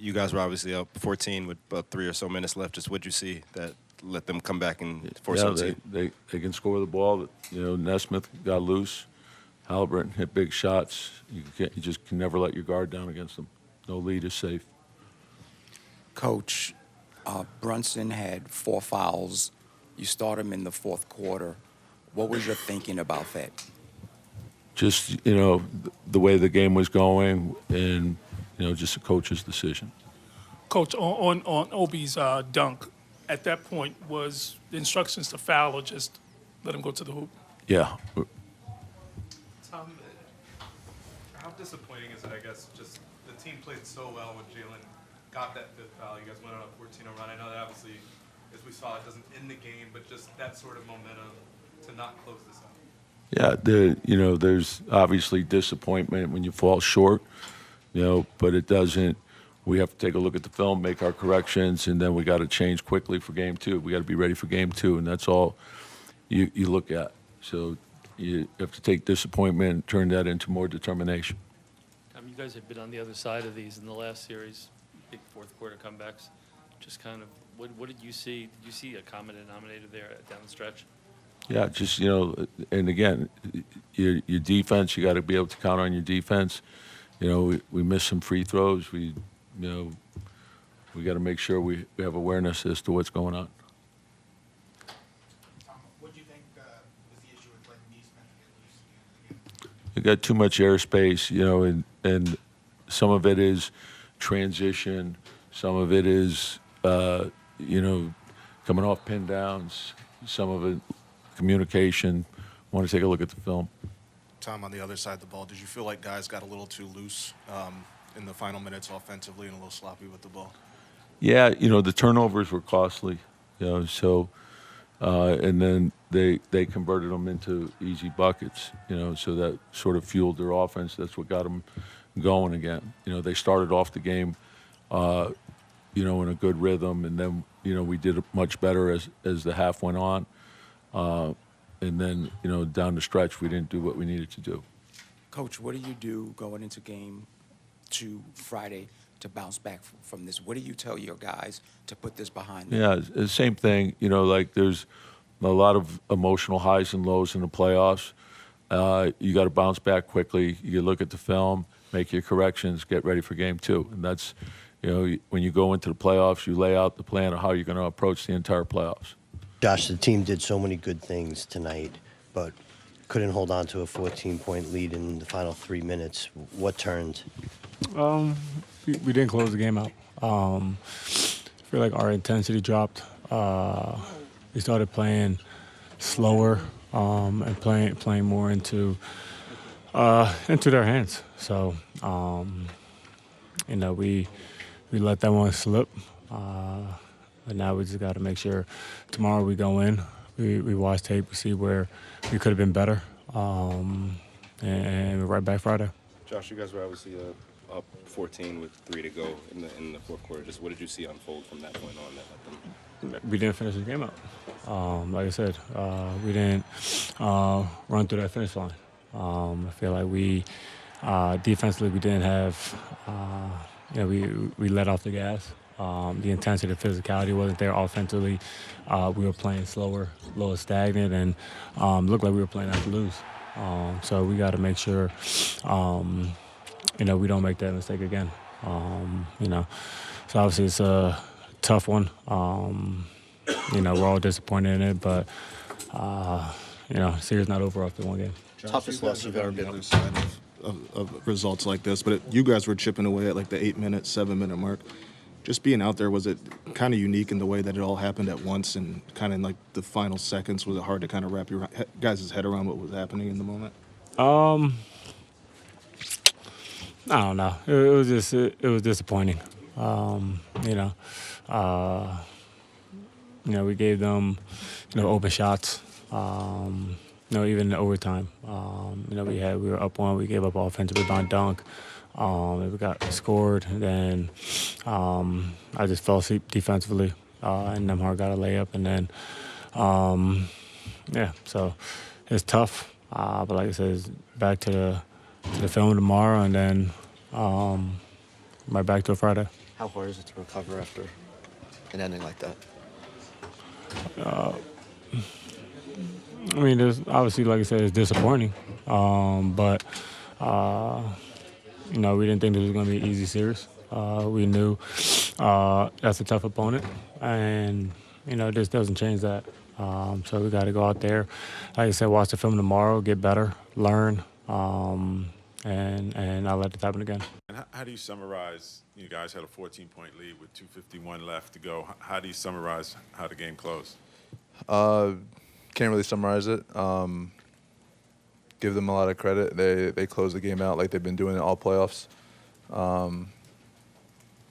You guys were obviously up 14 with about 3 or so minutes left. Just what'd you see that let them come back and force OT? They can score the ball. You know, Nesmith got loose. Halliburton hit big shots. You just can never let your guard down against them. No lead is safe. Coach, Brunson had 4 fouls. You start him in the fourth quarter. What was your thinking about that? Just, you know, the way the game was going and, you know, just a coach's decision. Coach, on Obi's dunk, at that point, was the instructions to foul or just let him go to the hoop? Yeah. Tom, how disappointing is it, I guess, just the team played so well when Jalen got that 5th foul. You guys went on a 14-0 run. I know that obviously, as we saw, it doesn't end the game, but just that sort of momentum to not close this out. Yeah, you know, there's obviously disappointment when you fall short, you know, but it doesn't. We have to take a look at the film, make our corrections, and then we got to change quickly for game 2. We got to be ready for game 2, and that's all you look at. So you have to take disappointment and turn that into more determination. You guys have been on the other side of these in the last series, big fourth quarter comebacks. Just kind of, what did you see? Did you see a common denominator there down the stretch? Yeah, just, you know, and again, your defense, you got to be able to count on your defense. You know, we missed some free throws. We got to make sure we have awareness as to what's going on. What do you think was the issue with letting Neesmith get loose at the end of the game? You got too much airspace, you know, and some of it is transition. Some of it is, you know, coming off pin downs. Some of it, communication. Want to take a look at the film. Tom, on the other side of the ball, did you feel like guys got a little too loose in the final minutes offensively and a little sloppy with the ball? Yeah, you know, the turnovers were costly, you know, so, and then they converted them into easy buckets, you know, so that sort of fueled their offense. That's what got them going again. You know, they started off the game, you know, in a good rhythm, and then, you know, we did much better as the half went on. And then, you know, down the stretch, we didn't do what we needed to do. Coach, what do you do going into game 2 Friday to bounce back from this? What do you tell your guys to put this behind them? Yeah, the same thing. You know, like there's a lot of emotional highs and lows in the playoffs. You got to bounce back quickly. You look at the film, make your corrections, get ready for game 2. And that's, you know, when you go into the playoffs, you lay out the plan of how you're going to approach the entire playoffs. Josh, the team did so many good things tonight, but couldn't hold on to a 14-point lead in the final 3 minutes. What turned? We didn't close the game out. I feel like our intensity dropped. We started playing slower and playing more into their hands. So, you know, we let that one slip. And now we just got to make sure tomorrow we go in, we watch tape, we see where we could have been better, and we're right back Friday. Josh, you guys were obviously up 14 with 3 to go in the fourth quarter. Just what did you see unfold from that point on that let them? We didn't finish the game out. Like I said, we didn't run through that finish line. I feel like we defensively we didn't have, you know, we let off the gas. The intensity, the physicality wasn't there offensively. We were playing slower, a little stagnant, and looked like we were playing out to lose. So we got to make sure, you know, we don't make that mistake again. You know, so obviously it's a tough one. You know, we're all disappointed in it, but you know, the series not over after one game. Toughest loss you've ever been on. Of results like this, but you guys were chipping away at like the 8-minute, 7-minute mark. Just being out there, was it kind of unique in the way that it all happened at once and kind of in like the final seconds? Was it hard to kind of wrap your guys' head around what was happening in the moment? I don't know. It was disappointing. You know, we gave them, you know, open shots. You know, even in overtime. You know, we were up 1. We gave up offensive rebound dunk. We got scored, and then I just fell asleep defensively, and Nemhard got a layup, and then yeah, so it's tough. But like I said, it's back to the film tomorrow, and then right back to a Friday. How hard is it to recover after an ending like that? I mean, there's obviously, like I said, it's disappointing. But you know, we didn't think this was going to be an easy series. We knew that's a tough opponent, and you know, this doesn't change that. So we got to go out there, like I said, watch the film tomorrow, get better, learn, and not let it happen again. And how do you summarize? You guys had a 14-point lead with 2:51 left to go. How do you summarize how the game closed? Can't really summarize it. Give them a lot of credit. They closed the game out like they've been doing it all playoffs.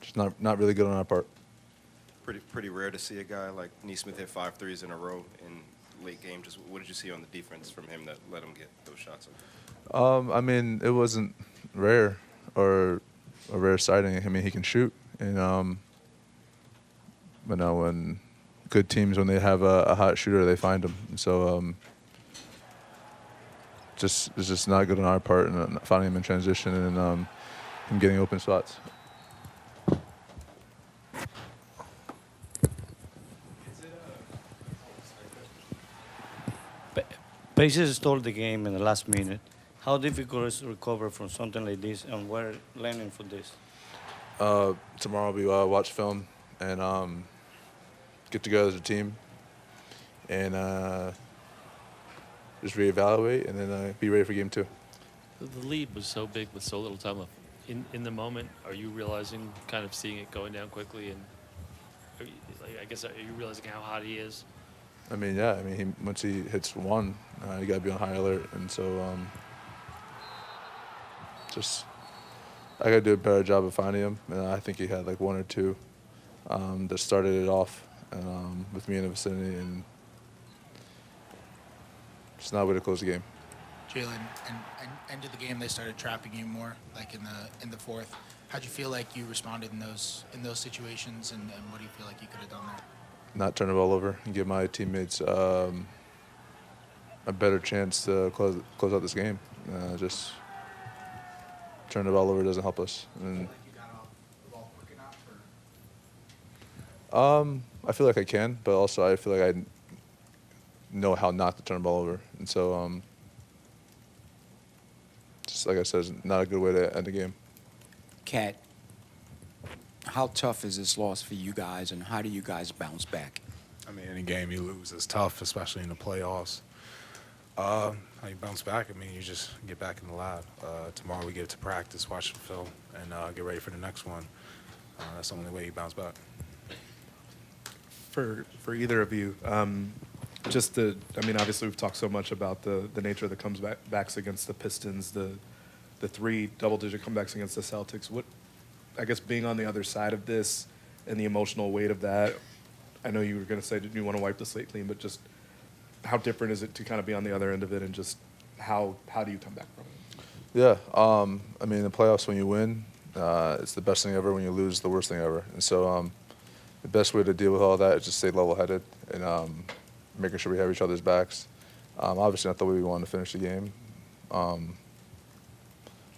Just not really good on our part. Pretty rare to see a guy like Neesmith hit 5 threes in a row in late game. Just what did you see on the defense from him that let him get those shots up? I mean, it wasn't rare or a rare sighting. I mean, he can shoot, and but no, when good teams, when they have a hot shooter, they find him. So it's just not good on our part, and finding him in transition and him getting open spots. Pacers stole the game in the last minute. How difficult is to recover from something like this, and we're learning from this? Tomorrow we watch film and get together as a team and just reevaluate and then be ready for game 2. The lead was so big with so little time left. In the moment, are you realizing, kind of seeing it going down quickly, and I guess are you realizing how hot he is? I mean, yeah. I mean, once he hits one, you got to be on high alert, and so just I got to do a better job of finding him. And I think he had like one or two that started it off with me in the vicinity, and just not a way to close the game. Jalen, and end of the game, they started trapping you more, like in the fourth. How'd you feel like you responded in those situations, and what do you feel like you could have done there? Not turn the ball over and give my teammates a better chance to close out this game. Just turn the ball over doesn't help us. And Like you got off the ball quick enough, or? I feel like I can, but also I feel like I know how not to turn the ball over. And so, just like I said, it's not a good way to end the game. Kat, how tough is this loss for you guys, and how do you guys bounce back? I mean, any game you lose is tough, especially in the playoffs. How you bounce back? I mean, you just get back in the lab. Tomorrow we get to practice, watch the film, and get ready for the next one. That's the only way you bounce back. For either of you, I mean, obviously we've talked so much about the nature of the comebacks against the Pistons, the 3 double-digit comebacks against the Celtics. What, I guess, being on the other side of this and the emotional weight of that, I know you were going to say you want to wipe the slate clean, but just how different is it to kind of be on the other end of it, and just how do you come back from it? Yeah, I mean, in the playoffs, when you win, it's the best thing ever. When you lose, it's the worst thing ever. And so the best way to deal with all that is just stay level-headed and making sure we have each other's backs. Obviously not the way we wanted to finish the game.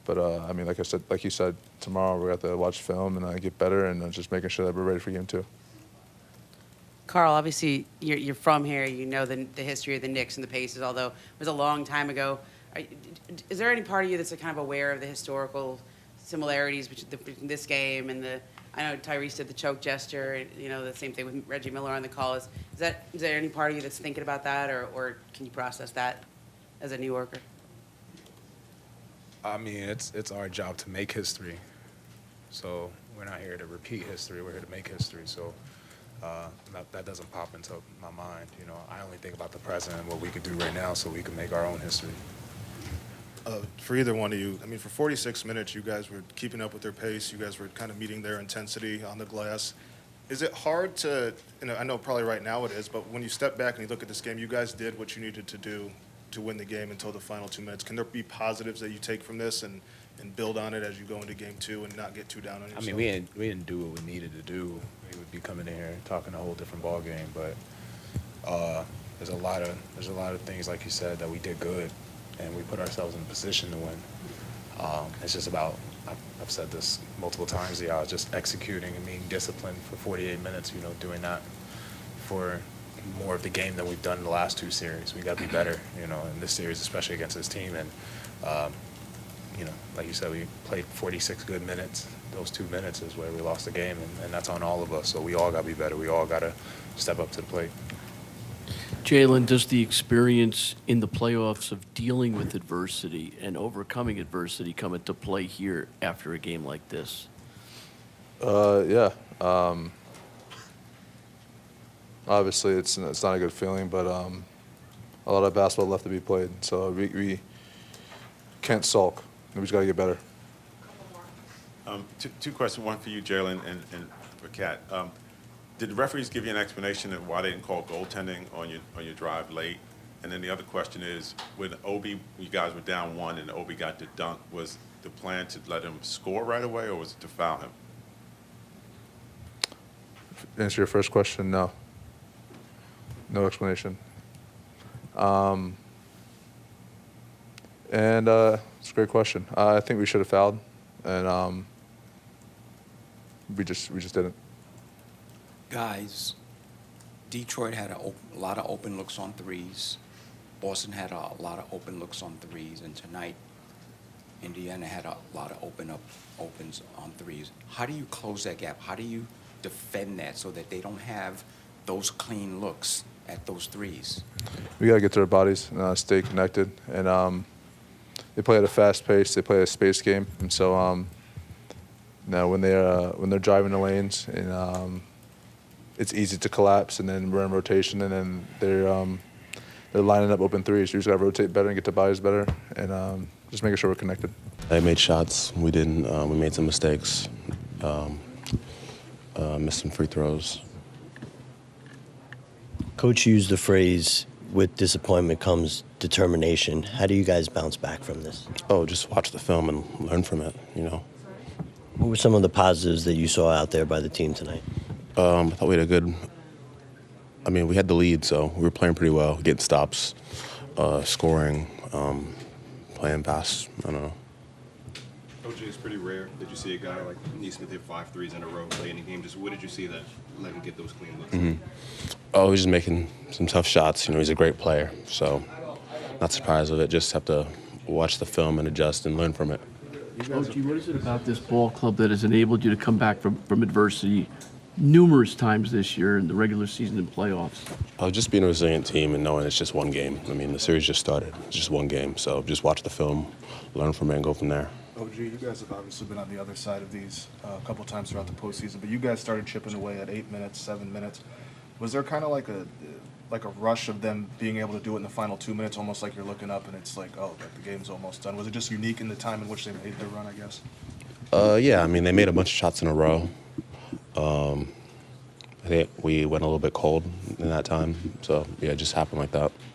But I mean, like you said, tomorrow we have to watch film and get better, and just making sure that we're ready for game 2. Carl, obviously you're from here. You know the history of the Knicks and the Pacers, although it was a long time ago. Is there any part of you that's kind of aware of the historical similarities between this game and I know Tyrese did the choke gesture, the same thing with Reggie Miller on the call. Is there any part of you that's thinking about that, or can you process that as a New Yorker? I mean, it's our job to make history. So we're not here to repeat history. We're here to make history. So that doesn't pop into my mind. I only think about the present and what we could do right now so we can make our own history. For either one of you, I mean, for 46 minutes, you guys were keeping up with their pace. You guys were kind of meeting their intensity on the glass. Is it hard to, I know probably right now it is, but when you step back and you look at this game, you guys did what you needed to do to win the game until the final 2 minutes. Can there be positives that you take from this and build on it as you go into game 2 and not get too down on yourself? I mean, we didn't do what we needed to do. We would be coming in here talking a whole different ball game, but there's a lot of things, like you said, that we did good, and we put ourselves in a position to win. It's just about I've said this multiple times. Yeah, just executing and being disciplined for 48 minutes. You know, doing that for more of the game than we've done in the last 2 series. We got to be better. You know, in this series, especially against this team. And you know, like you said, we played 46 good minutes. Those 2 minutes is where we lost the game, and that's on all of us. So we all got to be better. We all got to step up to the plate. Jalen, does the experience in the playoffs of dealing with adversity and overcoming adversity come into play here after a game like this? Yeah. Obviously, it's not a good feeling, but a lot of basketball left to be played. So we can't sulk. We just got to get better. Two questions, one for you, Jalen, and for Kat. Did the referees give you an explanation of why they didn't call goaltending on your drive late? And then the other question is, when Obi, you guys were down 1 and Obi got the dunk, was the plan to let him score right away, or was it to foul him? To answer your first question, no. No explanation. And it's a great question. I think we should have fouled, and we just didn't. Guys, Detroit had a lot of open looks on threes. Boston had a lot of open looks on threes, and tonight, Indiana had a lot of opens on threes. How do you close that gap? How do you defend that so that they don't have those clean looks at those threes? We got to get to their bodies and stay connected. And they play at a fast pace. They play a space game, and so now when they're driving the lanes and it's easy to collapse, and then we're in rotation, and then they're lining up open threes. You just got to rotate better and get the bodies better, and just making sure we're connected. They made shots. We didn't. We made some mistakes. Missed some free throws. Coach used the phrase, with disappointment comes determination. How do you guys bounce back from this? Oh, just watch the film and learn from it, you know. What were some of the positives that you saw out there by the team tonight? I thought we had we had the lead, so we were playing pretty well, getting stops, scoring, playing fast. I don't know. OJ, it's pretty rare that you see a guy like Neesmith hit 5 threes in a row late in the game. Just what did you see that let him get those clean looks? Mm-hmm. Oh, he's just making some tough shots. You know, he's a great player, so not surprised with it. Just have to watch the film and adjust and learn from it. OG, what is it about this ball club that has enabled you to come back from adversity numerous times this year in the regular season and playoffs? Just being a resilient team and knowing it's just one game. I mean, the series just started. It's just one game. So just watch the film, learn from it, and go from there. OG, you guys have obviously been on the other side of these a couple times throughout the postseason, but you guys started chipping away at 8 minutes, 7 minutes. Was there kind of like a rush of them being able to do it in the final 2 minutes, almost like you're looking up and it's like, oh, the game's almost done? Was it just unique in the time in which they made their run, I guess? Yeah, I mean, they made a bunch of shots in a row. I think we went a little bit cold in that time. So, yeah, it just happened like that.